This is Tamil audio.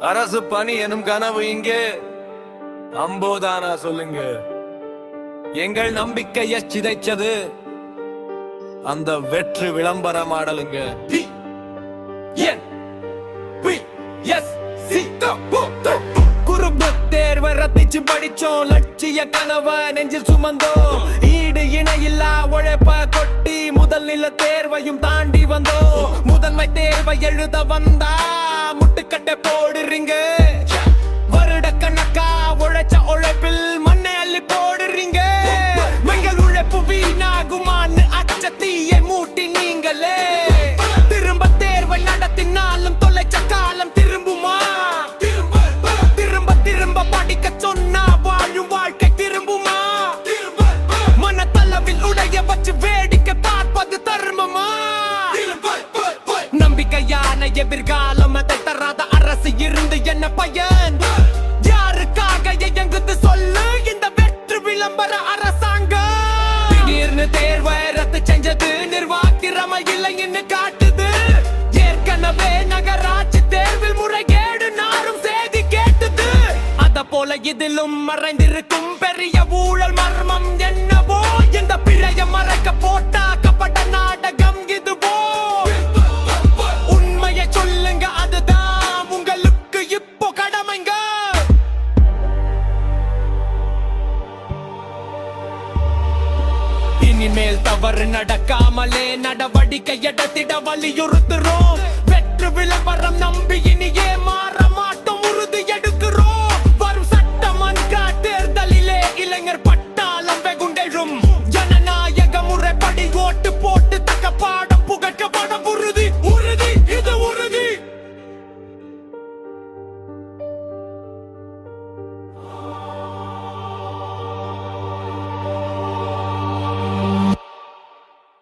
அரசு பணி எனும் கனவு இங்கே அம்போதானா சொல்லுங்க. எங்கள் நம்பிக்கையை சிதைச்சது அந்த வெற்று விளம்பர மாடலுங்க. குறும்பு தேர்வை ரத்திச்சு படிச்சோம், லட்சிய கனவை நெஞ்சில் சுமந்தோம். ஈடு இணையில்லா உழைப்ப கொட்டி முதல் நில தேர்வையும் தாண்டி வந்தோம். முதன்மை தேர்வை எழுத வந்தா முட்டுக்கட்டை போடுறீங்க. வருட கணக்கா உழைச்ச உழைப்பில் மண்ணை அள்ளி போடுறீங்க. எங்கள் உழைப்பு வீணாகுமான்னு அச்சத்தீயை மூட்டி நீங்களே. திரும்ப தேர்வை நடத்தினாலும் தொலைச்ச காலம் திரும்புமா? திரும்ப திரும்ப படிக்க சொன்னா வாழும் வாழ்க்கை திரும்புமா? மனத்தளவில் உடைய வச்சு வேடிக்கை பார்ப்பது தர்மமா? நம்பிக்கையான எதிர்காலம் அதை தராத அரசு இருந்து என்ன பயன்? யாருக்காக இயங்குது சொல்லு இந்த வெற்று விளம்பர அரசாங்கம்? திடீர்னு தேர்வை ரத்து செஞ்சது நிர்வாகிரம இல்லைன்னு காட்டுது. ஏற்கனவே நகராட்சி தேர்வில் முறைகேடு நாரும் செய்தி கேட்டது. அத போல இதிலும் மறைந்திருக்கும் பெரிய ஊழல் மர்மம் என்னவோ? இந்த பிழைய மறைக்க போட்டா கபட நாடகம் இதுவோ? உண்மையை சொல்லுங்க, அதுதான் உங்களுக்கு இப்போ கடமைங்க. இனிமேல் தவறு நடக்காமலே நடவடிக்கை எடுத்திட வலியுறுத்துறோம். வெற்று விளம்பரம் நம்பி